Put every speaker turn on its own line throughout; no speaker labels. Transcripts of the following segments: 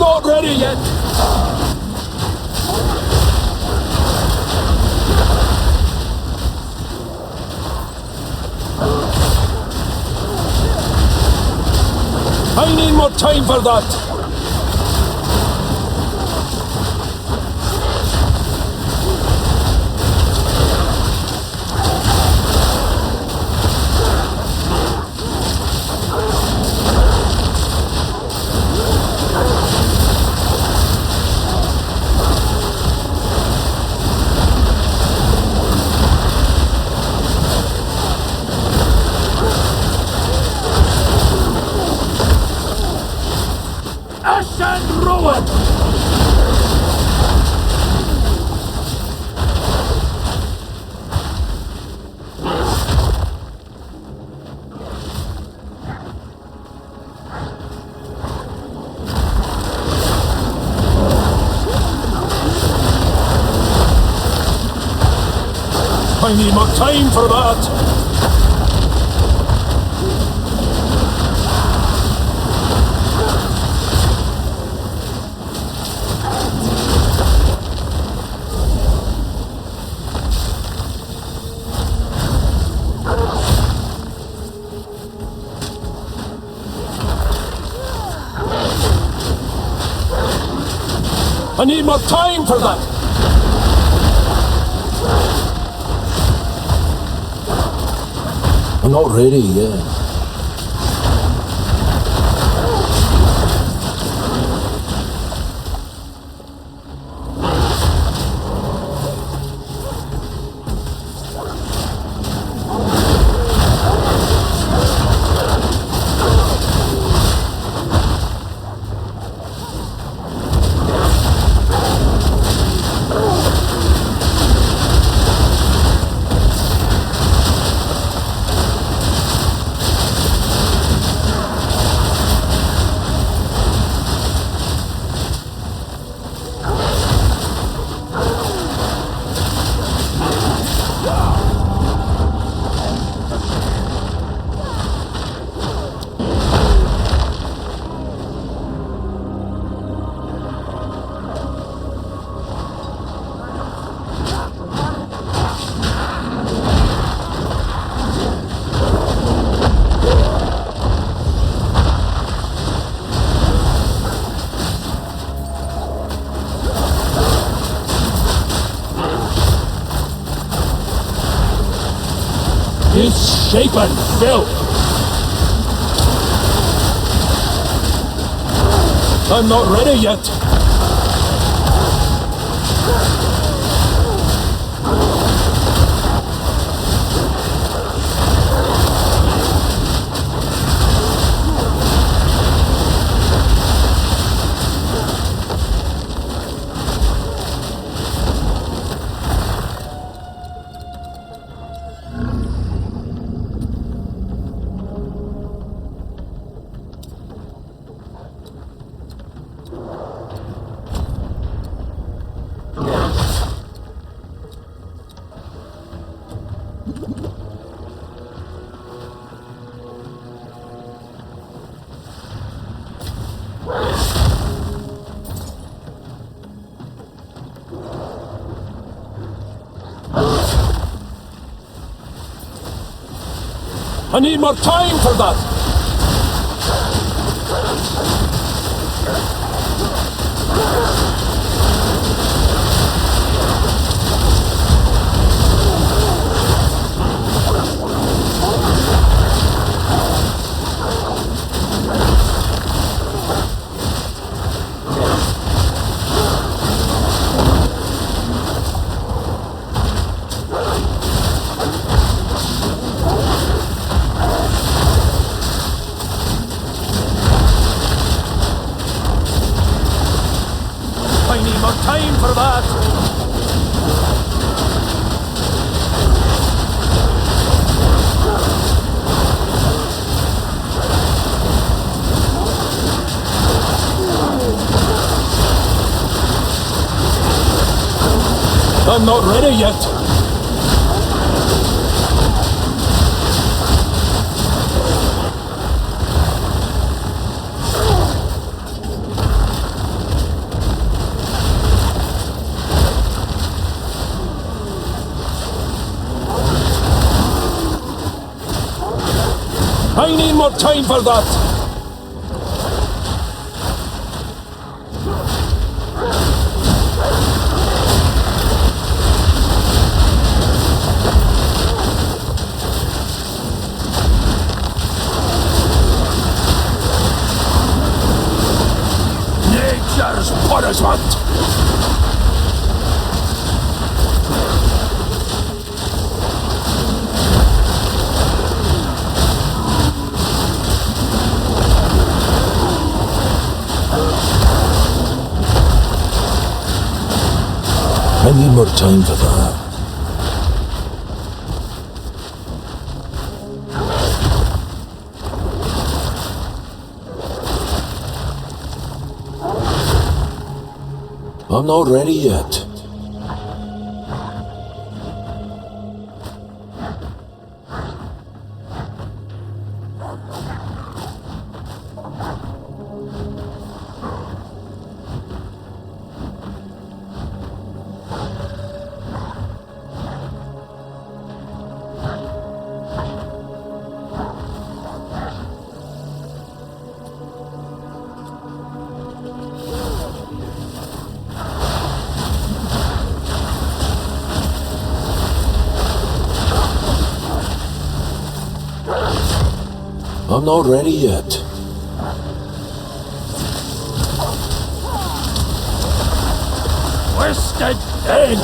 not ready yet. I need more time for that. And ruin! I need more time for that. I need more time for that! I'm not ready yet. It's shapen, Bill! I'm not ready yet! I need more time for that! Time for that! I'm not ready yet! I need more time for that. Nature's punishment. I need more time for that. I'm not ready yet. I'm not ready yet. Twisted thing!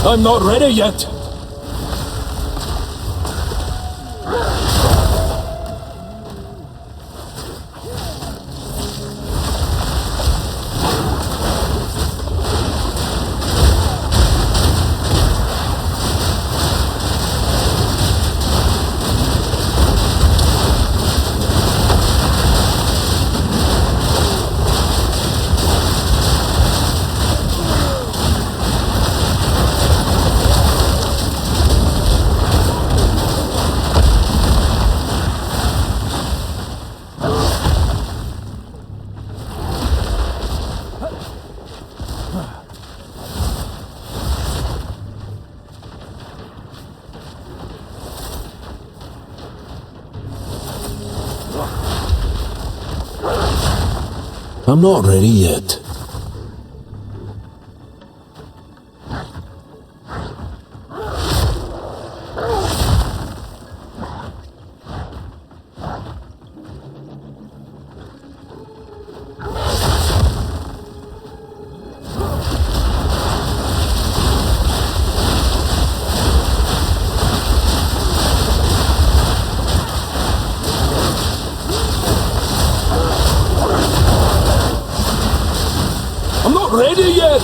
I'm not ready yet. I'm not ready yet. Ready yet?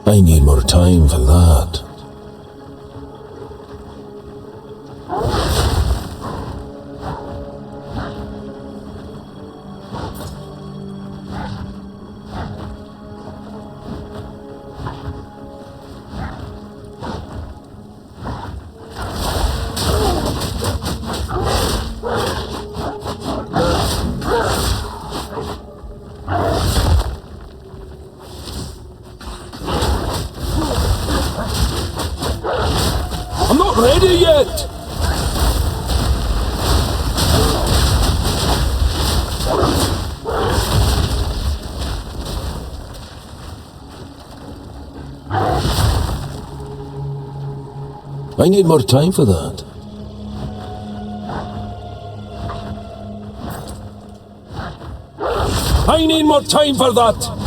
I need more time for that. I'm not ready yet! I need more time for that. I need more time for that!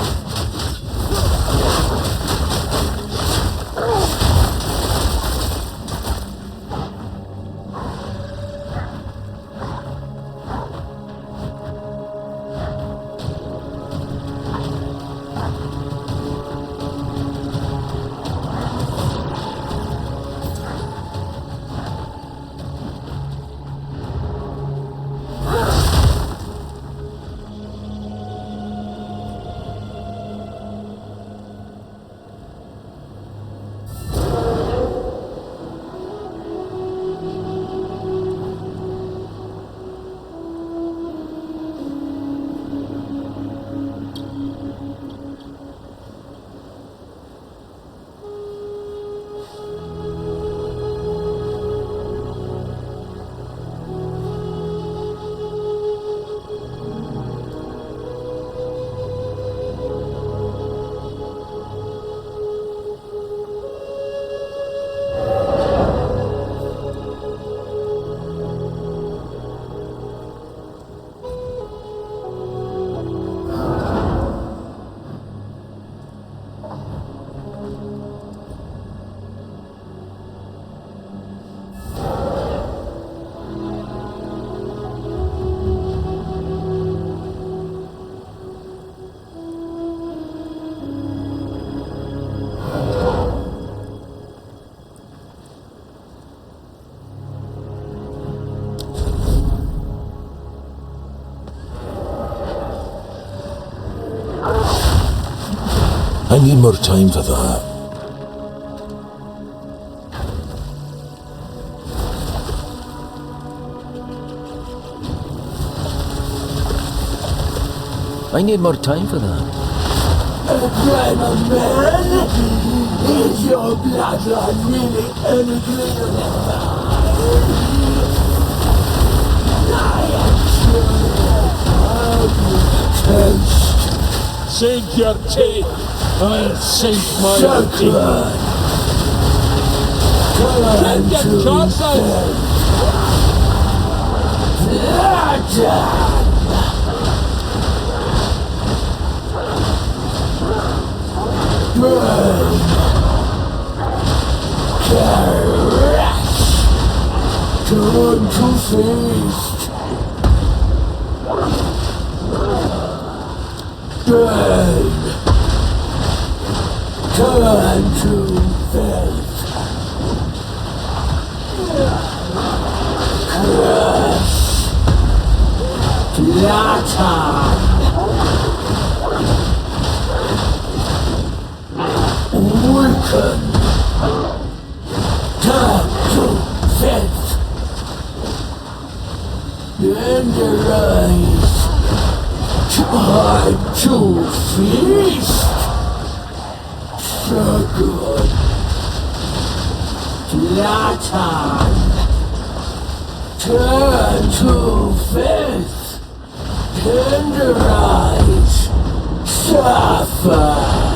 I need more time for that.
I need more time for that.
Man, is your bloodline really any greater than mine? I am sure taste.
Sink your teeth. I'll sink my
So
teeth.
good.
Get your castle.
Burn. Crash. Turn to feast. Burn. Turn to filth. Crush. Flatten. Weaken. Turn to filth. Tenderize. Time to feast. So good. Flatten. Turn to filth. Tenderize. Suffer.